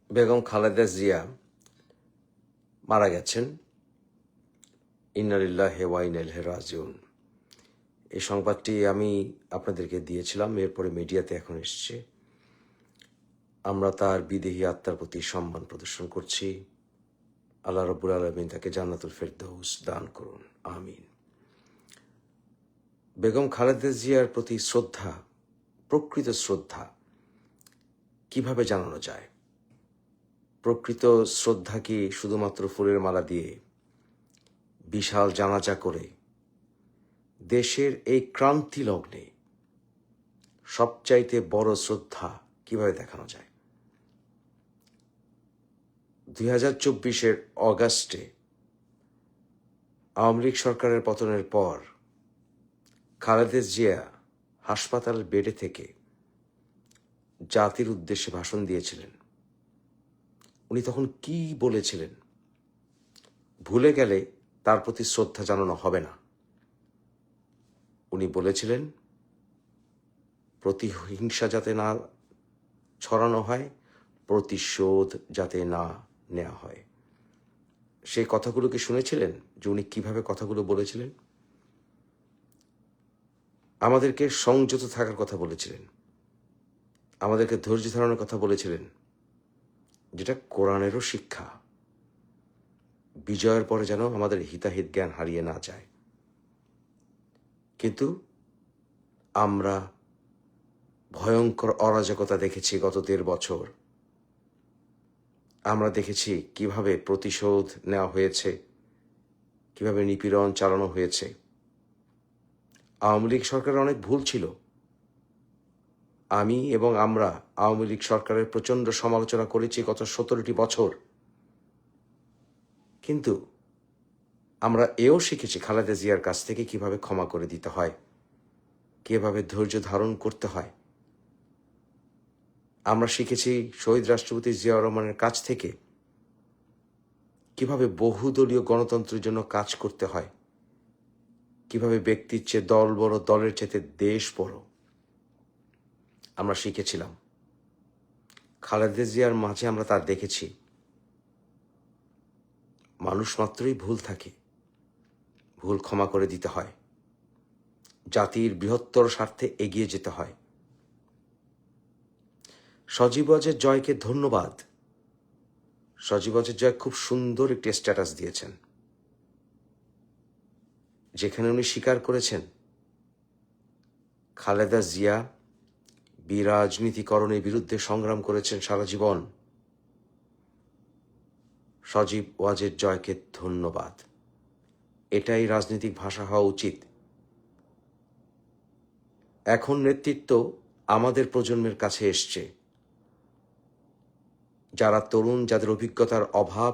বেগম খালেদা জিয়া মারা গেছেন। ইন্না লিল্লাহি ওয়া ইন্না ইলাইহি রাজিউন। এই সংবাদটি আমি আপনাদেরকে দিয়েছিলাম, এরপরে মিডিয়াতে এখন এসছে। আমরা তার বিদেহী আত্মার প্রতি সম্মান প্রদর্শন করছি। আল্লাহ রাব্বুল আলামিন তাকে জান্নাতুল ফেরদৌস দান করুন, আমিন। বেগম খালেদা জিয়ার প্রতি শ্রদ্ধা, প্রকৃত শ্রদ্ধা কিভাবে জানানো যায়? প্রকৃত শ্রদ্ধা কি শুধুমাত্র ফুলের মালা দিয়ে, বিশাল জানাজা করে, দেশের এই ক্রান্তি লগ্নে সবচাইতে বড় শ্রদ্ধা কিভাবে দেখানো যায়? 2024-এর অগাস্টে আওয়ামী লীগ সরকারের পতনের পর খালেদা জিয়া হাসপাতালের বেডে থেকে জাতির উদ্দেশ্যে ভাষণ দিয়েছিলেন। উনি তখন কি বলেছিলেন? ভুলে গেলে তার প্রতি শ্রদ্ধা জানানো হবে না। উনি বলেছিলেন, প্রতিহিংসা যাতে না ছড়ানো হয়, প্রতিশোধ যাতে না নেওয়া হয়। সেই কথাগুলো কি শুনেছিলেন যে উনি কিভাবে কথাগুলো বলেছিলেন? আমাদেরকে সংযত থাকার কথা বলেছিলেন, আমাদেরকে ধৈর্য ধারণের কথা বলেছিলেন, যেটা কোরআনেরও শিক্ষা। বিজয়ের পরে যেন আমাদের হিতাহিত জ্ঞান হারিয়ে না যায়। কিন্তু আমরা ভয়ঙ্কর অরাজকতা দেখেছি গত 1.5 বছর। আমরা দেখেছি কিভাবে প্রতিশোধ নেওয়া হয়েছে, কিভাবে নিপীড়ন চালানো হয়েছে। আওয়ামী লীগ সরকারের অনেক ভুল ছিল। আমি এবং আমরা আওয়ামী লীগ সরকারের প্রচণ্ড সমালোচনা করেছি গত 17টি বছর। কিন্তু আমরা এও শিখেছি খালেদা জিয়ার কাছ থেকে কিভাবে ক্ষমা করে দিতে হয়, কিভাবে ধৈর্য ধারণ করতে হয়। আমরা শিখেছি শহীদ রাষ্ট্রপতি জিয়াউর রহমানের কাছ থেকে কিভাবে বহুদলীয় গণতন্ত্রের জন্য কাজ করতে হয়, কিভাবে ব্যক্তির চেয়ে দল বড়, দলের চেয়ে দেশ বড়। আমরা শিখেছিলাম। খালেদা জিয়ার মাঝে আমরা তা দেখেছি। মানুষ মাত্রই ভুল থাকে, ভুল ক্ষমা করে দিতে হয়, জাতির বৃহত্তর স্বার্থে এগিয়ে যেতে হয়। সজীব ওয়াজের জয়কে ধন্যবাদ। সজীব ওয়াজের জয় খুব সুন্দর একটি স্ট্যাটাস দিয়েছেন, যেখানে উনি স্বীকার করেছেন খালেদা জিয়া বিরাজনীতিকরণের বিরুদ্ধে সংগ্রাম করেছেন সারা জীবন। সজীব ওয়াজের জয়কে ধন্যবাদ। এটাই রাজনৈতিক ভাষা হওয়া উচিত। এখন নেতৃত্ব আমাদের প্রজন্মের কাছে এসছে। যারা তরুণ, যাদের অভিজ্ঞতার অভাব,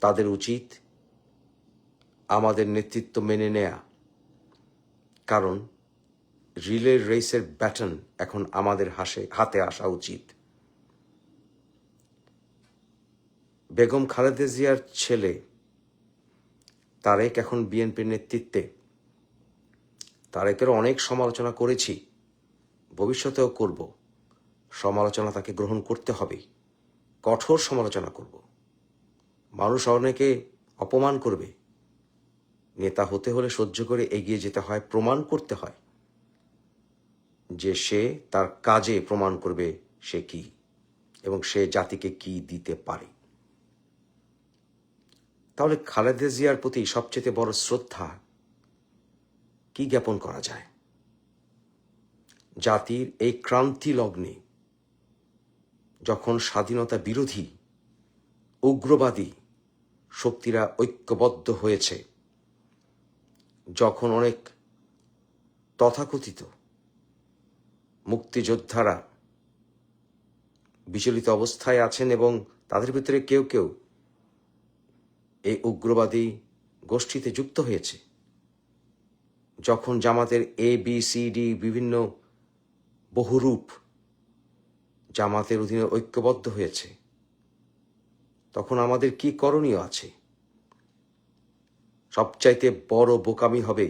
তাদের উচিত আমাদের নেতৃত্ব মেনে নেয়া। কারণ রিলে রেসের ব্যাটন এখন আমাদের হাতে আসা উচিত। বেগম খালেদা জিয়ার ছেলে তারেক এখন বিএনপির নেতৃত্বে। তারেকের অনেক সমালোচনা করেছি, ভবিষ্যতেও করব। সমালোচনা তাকে গ্রহণ করতে হবে, কঠোর সমালোচনা করব। মানুষ অনেকে অপমান করবে, নেতা হতে হলে সহ্য করে এগিয়ে যেতে হয়, প্রমাণ করতে হয় যে সে তার কাজে প্রমাণ করবে সে কি এবং সে জাতিকে কি দিতে পারে। তাহলে খালেদা জিয়ার প্রতি সবচেয়ে বড় শ্রদ্ধা কি জ্ঞাপন করা যায়? জাতির এই ক্রান্তি লগ্নে যখন স্বাধীনতা বিরোধী উগ্রবাদী শক্তিরা ঐক্যবদ্ধ হয়েছে, যখন অনেক তথাকথিত মুক্তিযোদ্ধারা বিচলিত অবস্থায় আছেন এবং তাদের ভিতরে কেউ কেউ এই উগ্রবাদী গোষ্ঠীতে যুক্ত হয়েছে, যখন জামাতের ABCD বিভিন্ন বহুরূপ জামাতের অধীনে ঐক্যবদ্ধ হয়েছে, তখন আমাদের কি করণীয় আছে? সবচাইতে বড় বোকামি হবে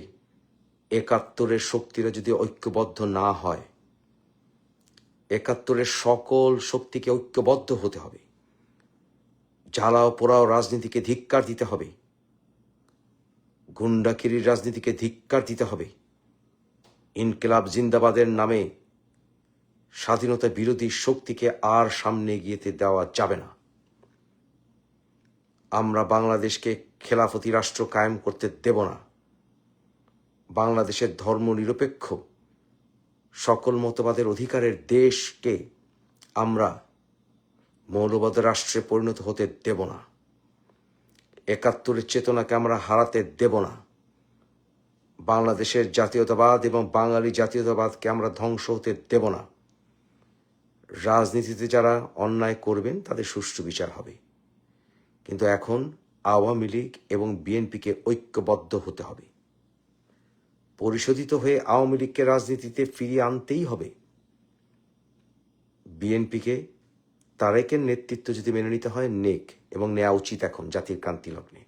71-এর শক্তিরা যদি ঐক্যবদ্ধ না হয়, একাত্তরের সকল শক্তিকে ঐক্যবদ্ধ হতে হবে। জ্বালাও পোড়াও রাজনীতিকে ধিক্কার দিতে হবে, গুন্ডাকিরির রাজনীতিকে ধিক্কার দিতে হবে। ইনকিলাব জিন্দাবাদের নামে স্বাধীনতা বিরোধী শক্তিকে আর সামনে এগিয়ে দেওয়া যাবে না। আমরা বাংলাদেশকে খেলাফতি রাষ্ট্র কায়েম করতে দেব না। বাংলাদেশের ধর্মনিরপেক্ষ সকল মতবাদের অধিকারের দেশকে আমরা মৌলবাদের রাষ্ট্রে পরিণত হতে দেব না। একাত্তরের চেতনাকে আমরা হারাতে দেব না। বাংলাদেশের জাতীয়তাবাদ এবং বাঙালি জাতীয়তাবাদকে আমরা ধ্বংস হতে দেব না। রাজনীতিতে যারা অন্যায় করবেন তাদের সুষ্ঠু বিচার হবে, কিন্তু এখন আওয়ামী লীগ এবং বিএনপিকে ঐক্যবদ্ধ হতে হবে। পরিশোধিত হয়ে আওয়ামী লীগকে রাজনীতিতে ফিরিয়ে আনতেই হবে। বিএনপিকে তারেকের নেতৃত্ব যদি মেনে নিতে হয় নেক, এবং নেওয়া উচিত এখন জাতির ক্রান্তি লগ্নে।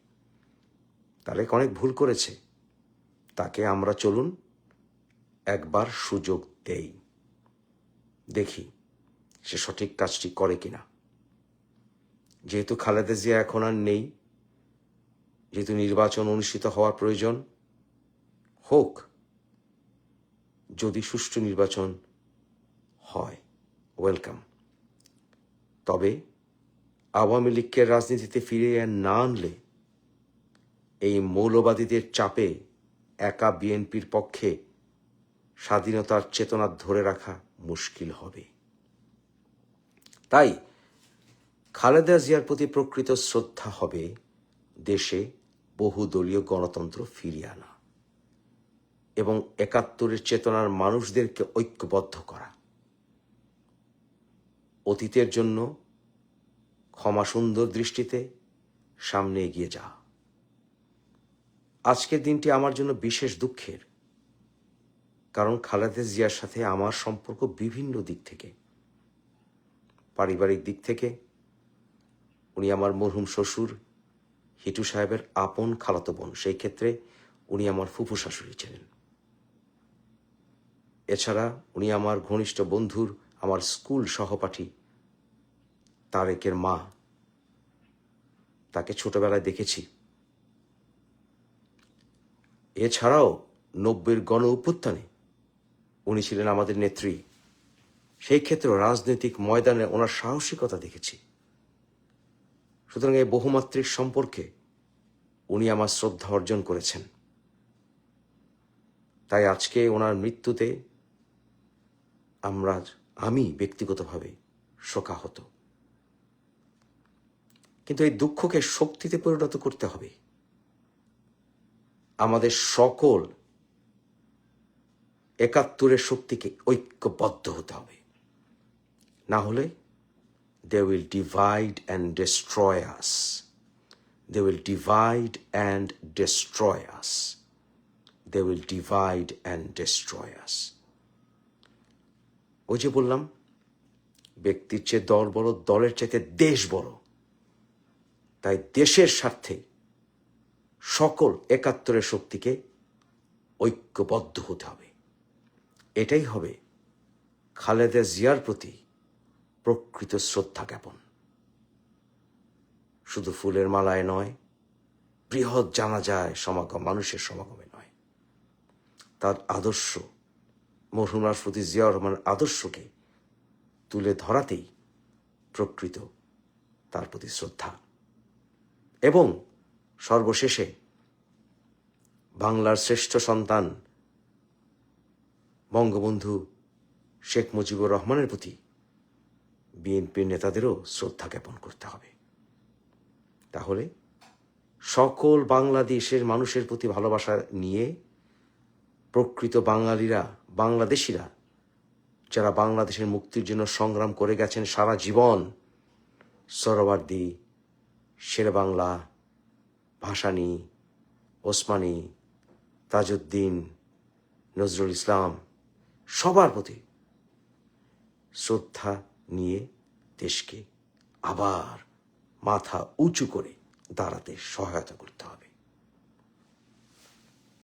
তারেক অনেক ভুল করেছে, তাকে আমরা চলুন একবার সুযোগ দেই, দেখি সে সঠিক কাজটি করে কিনা। যেহেতু খালেদা জিয়া এখন আর নেই, যেহেতু নির্বাচন অনুষ্ঠিত হওয়ার প্রয়োজন, হোক। যদি সুষ্ঠু নির্বাচন হয় ওয়েলকাম। তবে আওয়ামী লীগকে রাজনীতিতে ফিরিয়ে না আনলে এই মৌলবাদীদের চাপে একা বিএনপির পক্ষে স্বাধীনতার চেতনা ধরে রাখা মুশকিল হবে। তাই খালেদা জিয়ার প্রতি প্রকৃত শ্রদ্ধা হবে দেশে বহুদলীয় গণতন্ত্র ফিরিয়ে আনা এবং একাত্তরের চেতনার মানুষদেরকে ঐক্যবদ্ধ করা। অতীতের জন্য ক্ষমা সুন্দর দৃষ্টিতে সামনে এগিয়ে যাওয়া। আজকের দিনটি আমার জন্য বিশেষ দুঃখের, কারণ খালেদা জিয়ার সাথে আমার সম্পর্ক বিভিন্ন দিক থেকে। পারিবারিক দিক থেকে উনি আমার মরহুম শ্বশুর হিটু সাহেবের আপন খালাতো বোন, সেই ক্ষেত্রে উনি আমার ফুফু শাশুড়ি ছিলেন। এছাড়া উনি আমার ঘনিষ্ঠ বন্ধুর, আমার স্কুল সহপাঠী তারেকের মা। তাকে ছোটবেলায় দেখেছি। এছাড়াও 90-এর গণ অভ্যুত্থানে উনি ছিলেন আমাদের নেত্রী। সেই ক্ষেত্রে রাজনৈতিক ময়দানে ওনার সাহসিকতা দেখেছি। সুতরাং এই বহুমাত্রিক সম্পর্কে উনি আমার শ্রদ্ধা অর্জন করেছেন। তাই আজকে ওনার মৃত্যুতে আমি ব্যক্তিগতভাবে শোকাহত। কিন্তু এই দুঃখকে শক্তিতে পরিণত করতে হবে। আমাদের সকল একাত্তরের শক্তিকে ঐক্যবদ্ধ হতে হবে, না হলে they will divide and destroy us. They will divide and destroy us. They will divide and destroy us. ওই যে বললাম, ব্যক্তির চেয়ে দল বড়, দলের চাইতে দেশ বড়। তাই দেশের স্বার্থে সকল একাত্তরের শক্তিকে ঐক্যবদ্ধ হতে হবে। এটাই হবে খালেদা জিয়ার প্রতি প্রকৃত শ্রদ্ধা জ্ঞাপন। শুধু ফুলের মালায় নয়, বৃহৎ জানাজায় সমাগম, মানুষের সমাগমে নয়। তার আদর্শ, মরহুম রাষ্ট্রপতি জিয়াউর রহমানের আদর্শকে তুলে ধরাতেই প্রকৃত তার প্রতি শ্রদ্ধা। এবং সর্বশেষে বাংলার শ্রেষ্ঠ সন্তান বঙ্গবন্ধু শেখ মুজিবুর রহমানের প্রতি বিএনপির নেতাদেরও শ্রদ্ধা জ্ঞাপন করতে হবে। তাহলে সকল বাংলাদেশের মানুষের প্রতি ভালোবাসা নিয়ে প্রকৃত বাঙালিরা, বাংলাদেশিরা যারা বাংলাদেশের মুক্তির জন্য সংগ্রাম করে গেছেন সারা জীবন, সোহরাওয়ার্দী, শেরেবাংলা, ভাসানী, ওসমানী, তাজউদ্দিন, নজরুল ইসলাম, সবার প্রতি শ্রদ্ধা নিয়ে দেশকে আবার মাথা উঁচু করে দাঁড়াতে সহায়তা করতে হবে।